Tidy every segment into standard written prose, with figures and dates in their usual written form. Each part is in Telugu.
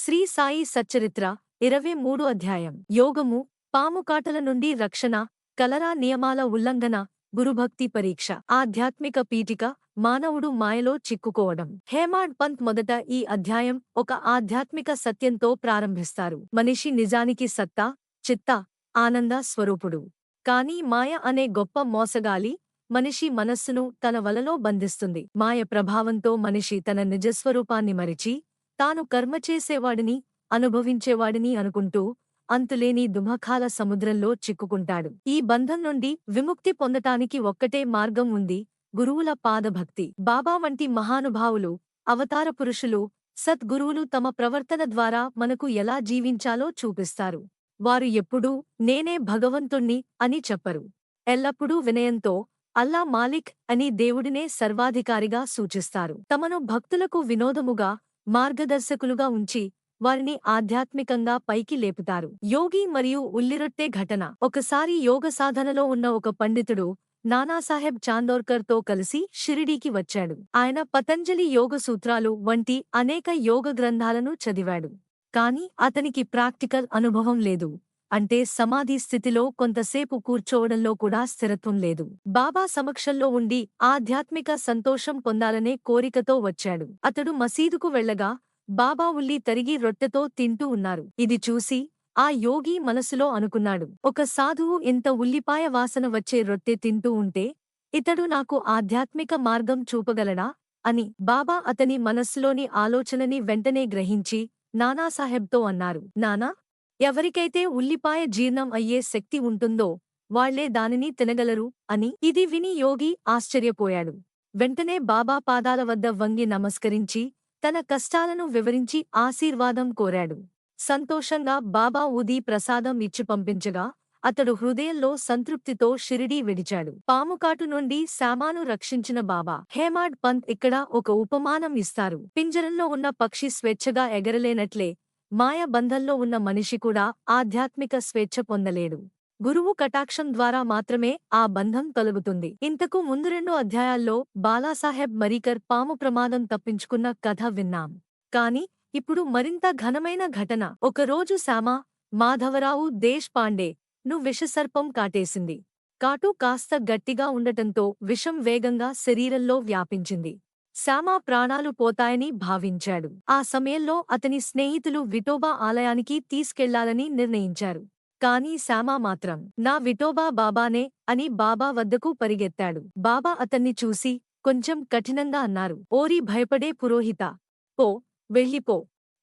శ్రీ సాయి సచ్చరిత్ర 23 అధ్యాయం యోగము పాము కాటల నుండి రక్షణ కలరా నియమాల ఉల్లంఘన గురుభక్తి పరీక్ష ఆధ్యాత్మిక పీఠిక మానవుడు మాయలో చిక్కుకోవడం హేమాడ్ పంత్ మొదట ఈ అధ్యాయం ఒక ఆధ్యాత్మిక సత్యంతో ప్రారంభిస్తారు. మనిషి నిజానికి సత్తా చిత్త ఆనంద స్వరూపుడు. కానీ మాయ అనే గొప్ప మోసగాలి మనిషి మనస్సును తన వలలో బంధిస్తుంది. మాయ ప్రభావంతో మనిషి తన నిజస్వరూపాన్ని మరిచి తాను కర్మ చేసేవాడిని అనుభవించేవాడిని అనుకుంటూ అంతులేని దుమఖాల సముద్రంలో చిక్కుకుంటాడు. ఈ బంధం నుండి విముక్తి పొందటానికి ఒక్కటే మార్గం ఉంది, గురువుల పాదభక్తి. బాబా వంటి మహానుభావులు అవతార పురుషులు సద్గురువులు తమ ప్రవర్తన ద్వారా మనకు ఎలా జీవించాలో చూపిస్తారు. వారు ఎప్పుడూ నేనే భగవంతుణ్ణి అని చెప్పరు. ఎల్లప్పుడూ వినయంతో అల్లా మాలిక్ అని దేవుడినే సర్వాధికారిగా సూచిస్తారు. తమను భక్తులకు వినోదముగా మార్గదర్శకులుగా ఉంచి వారిని ఆధ్యాత్మికంగా పైకి లేపుతారు. యోగి మరియు ఉల్లిరొట్టె ఘటన. ఒకసారి యోగ సాధనలో ఉన్న ఒక పండితుడు నానాసాహెబ్ చాందోర్కర్ తో కలిసి షిరిడీకి వచ్చాడు. ఆయన పతంజలి యోగ సూత్రాలు వంటి అనేక యోగ గ్రంథాలను చదివాడు. కాని అతనికి ప్రాక్టికల్ అనుభవం లేదు. అంటే సమాధి స్థితిలో కొంతసేపు కూర్చోవడంలో కూడా స్థిరత్వం లేదు. బాబా సమక్షంలో ఉండి ఆధ్యాత్మిక సంతోషం పొందాలనే కోరికతో వచ్చాడు. అతడు మసీదుకు వెళ్లగా బాబా ఉల్లి తరిగి రొట్టెతో తింటూ ఉన్నారు. ఇది చూసి ఆ యోగి మనసులో అనుకున్నాడు, ఒక సాధువు ఇంత ఉల్లిపాయ వాసన వచ్చే రొట్టె తింటూ ఉంటే ఇతడు నాకు ఆధ్యాత్మిక మార్గం చూపగలడా అని. బాబా అతని మనస్సులోని ఆలోచనని వెంటనే గ్రహించి నానాసాహెబ్తో అన్నారు, నానా, ఎవరికైతే ఉల్లిపాయ జీర్ణం అయ్యే శక్తి ఉంటుందో వాళ్లే దానిని తినగలరు అని. ఇది విని యోగి ఆశ్చర్యపోయాడు. వెంటనే బాబా పాదాల వద్ద వంగి నమస్కరించి తన కష్టాలను వివరించి ఆశీర్వాదం కోరాడు. సంతోషంగా బాబా ఊది ప్రసాదం ఇచ్చి పంపించగా అతడు హృదయంలో సంతృప్తితో షిరిడీ విడిచాడు. పాముకాటు నుండి శామాను రక్షించిన బాబా. హేమాడ్ పంత్ ఇక్కడ ఒక ఉపమానం ఇస్తారు. పింజరంలో ఉన్న పక్షి స్వేచ్ఛగా ఎగరలేనట్లే మాయ బంధంలో ఉన్న మనిషి కూడా ఆధ్యాత్మిక స్వేచ్ఛ పొందలేడు. గురువు కటాక్షం ద్వారా మాత్రమే ఆ బంధం కలుగుతుంది. ఇంతకు ముందు 2 అధ్యాయాల్లో బాలాసాహెబ్ మరీకర్ పాము ప్రమాదం తప్పించుకున్న కథ విన్నాం. కాని ఇప్పుడు మరింత ఘనమైన ఘటన. ఒకరోజు శ్యామ మాధవరావు దేశ్ పాండే ను విషసర్పం కాటేసింది. కాటు కాస్త గట్టిగా ఉండటంతో విషం వేగంగా శరీరంలో వ్యాపించింది. శ్యామ ప్రాణాలు పోతాయని భావించాడు. ఆ సమయంలో అతని స్నేహితులు విఠోబా ఆలయానికి తీసుకెళ్లాలని నిర్ణయించారు. కాని శ్యామ మాత్రం నా విఠోబా బాబానే అని బాబా వద్దకు పరిగెత్తాడు. బాబా అతన్ని చూసి కొంచెం కఠినంగా అన్నారు, ఓరి భయపడే పురోహిత, పో, వెళ్ళిపో,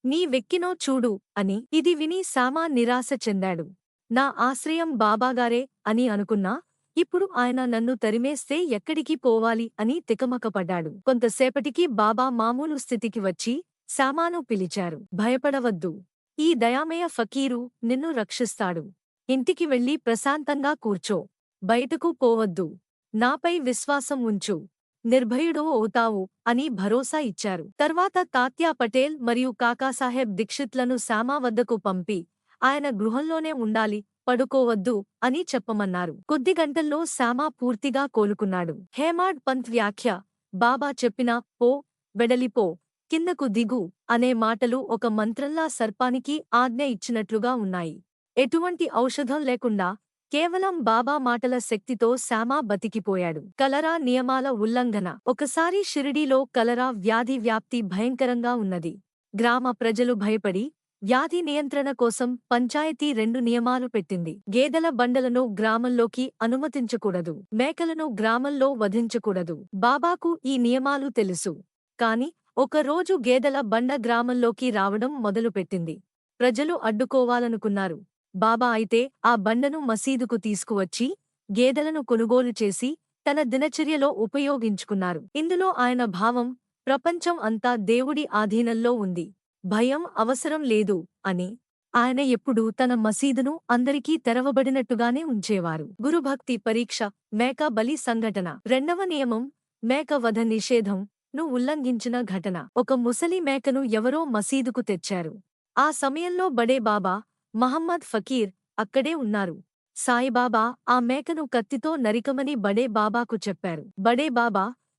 నీ వెక్కినో చూడు అని. ఇది విని శ్యామ నిరాశ చెందాడు. నా ఆశ్రయం బాబాగారే అని అనుకున్నా ఇప్పుడు ఆయన నన్ను తరిమేస్తే ఎక్కడికి పోవాలి అని తికమకపడ్డాడు. కొంతసేపటికి బాబా మామూలు స్థితికి వచ్చి శ్యామాను పిలిచారు. భయపడవద్దు, ఈ దయామయ ఫకీరు నిన్ను రక్షిస్తాడు. ఇంటికి వెళ్లి ప్రశాంతంగా కూర్చో, బయటకు పోవద్దు, నాపై విశ్వాసం ఉంచు, నిర్భయుడో అవుతావు అని భరోసా ఇచ్చారు. తర్వాత తాత్యా పటేల్ మరియు కాకాసాహెబ్ దీక్షిత్లను శ్యామ వద్దకు పంపి ఆయన గృహంలోనే ఉండాలి, పడుకోవద్దు అని చెప్పమన్నారు. కొద్ది గంటల్లో శ్యామ పూర్తిగా కోలుకున్నాడు. హేమాడ్ పంత్ వ్యాఖ్య. బాబా చెప్పిన పో, వెడలిపో, కిందకు దిగు అనే మాటలు ఒక మంత్రంలా సర్పానికి ఆజ్ఞ ఇచ్చినట్లుగా ఉన్నాయి. ఎటువంటి ఔషధం లేకుండా కేవలం బాబా మాటల శక్తితో శ్యామ బతికిపోయాడు. కలరా నియమాల ఉల్లంఘన. ఒకసారి షిరిడీలో కలరా వ్యాధి వ్యాప్తి భయంకరంగా ఉన్నది. గ్రామ ప్రజలు భయపడి వ్యాధి నియంత్రణ కోసం పంచాయతీ 2 నియమాలు పెట్టింది. గేదెల బండలను గ్రామంలోకి అనుమతించకూడదు, మేకలను గ్రామంలో వధించకూడదు. బాబాకు ఈ నియమాలు తెలుసు. కాని ఒకరోజు గేదెల బండ గ్రామంలోకి రావడం మొదలుపెట్టింది. ప్రజలు అడ్డుకోవాలనుకున్నారు. బాబా అయితే ఆ బండను మసీదుకు తీసుకువచ్చి గేదెలను కొనుగోలు చేసి తన దినచర్యలో ఉపయోగించుకున్నారు. ఇందులో ఆయన భావం ప్రపంచం అంతా దేవుడి ఆధీనంలో ఉంది, భయం అవసరం లేదు అని. ఆయన ఎప్పుడూ తన మసీదును అందరికీ తెరవబడినట్టుగానే ఉంచేవారు. గురుభక్తి పరీక్ష. మేక బలి సంఘటన. 2వ నియమం మేక వధ నిషేధం ను ఉల్లంఘించిన ఘటన. ఒక ముసలి మేకను ఎవరో మసీదుకు తెచ్చారు. ఆ సమయంలో బడే బాబా మహమ్మద్ ఫకీర్ అక్కడే ఉన్నారు. సాయిబాబా ఆ మేకను కత్తితో నరికమని బడే బాబాకు చెప్పారు. బడే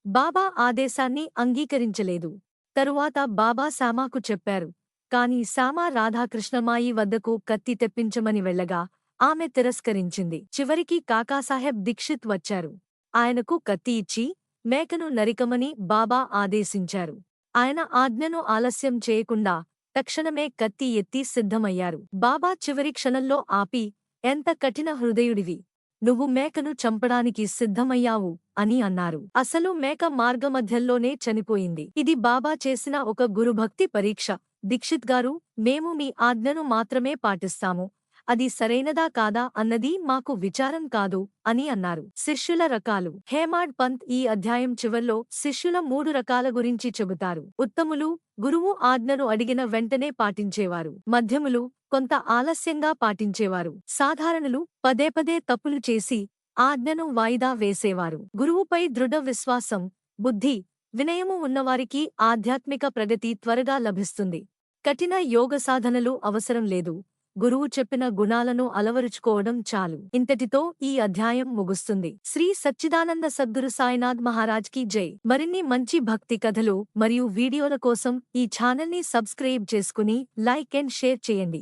బాబా ఆదేశాన్ని అంగీకరించలేదు. తరువాత బాబా శ్యామకు చెప్పారు, కాని శ్యామ రాధాకృష్ణమాయి వద్దకు కత్తి తెప్పించమని వెళ్ళగా ఆమె తిరస్కరించింది. చివరికి కాకాసాహెబ్ దీక్షిత్ వచ్చారు. ఆయనకు కత్తి ఇచ్చి మేకను నరికమని బాబా ఆదేశించారు. ఆయన ఆజ్ఞను ఆలస్యం చేయకుండా తక్షణమే కత్తి ఎత్తి సిద్ధమయ్యారు. బాబా చివరి క్షణంలో ఆపి, ఎంత కఠిన హృదయుడివి! నువ్వు మేకను చంపడానికి సిద్ధమయ్యావు అని అన్నారు. అసలు మేక మార్గమధ్యంలోనే చనిపోయింది. ఇది బాబా చేసిన ఒక గురుభక్తి పరీక్ష. దీక్షిత్ గారు, మేము మీ ఆజ్ఞను మాత్రమే పాటిస్తాము. అది సరైనదా కాదా అన్నది మాకు విచారం కాదు అని అన్నారు. శిష్యుల రకాలు. హేమాడ్ పంత్ ఈ అధ్యాయం చివర్లో శిష్యుల 3 రకాల గురించి చెబుతారు. ఉత్తములు, గురువు ఆజ్ఞను అడిగిన వెంటనే పాటించేవారు. మధ్యములు, కొంత ఆలస్యంగా పాటించేవారు. సాధారణులు, పదేపదే తప్పులు చేసి ఆజ్ఞను వాయిదా వేసేవారు. గురువుపై దృఢ విశ్వాసం, బుద్ధి, వినయము ఉన్నవారికి ఆధ్యాత్మిక ప్రగతి త్వరగా లభిస్తుంది. కఠిన యోగ సాధనలు అవసరం లేదు. గురువు చెప్పిన గుణాలను అలవరుచుకోవడం చాలు. ఇంతటితో ఈ అధ్యాయం ముగుస్తుంది. శ్రీ సచ్చిదానంద సద్గురు సాయినాథ్ మహారాజ్ కి జై. మరిన్ని మంచి భక్తి కథలు మరియు వీడియోల కోసం ఈ ఛానల్ని సబ్స్క్రైబ్ చేసుకుని లైక్ అండ్ షేర్ చేయండి.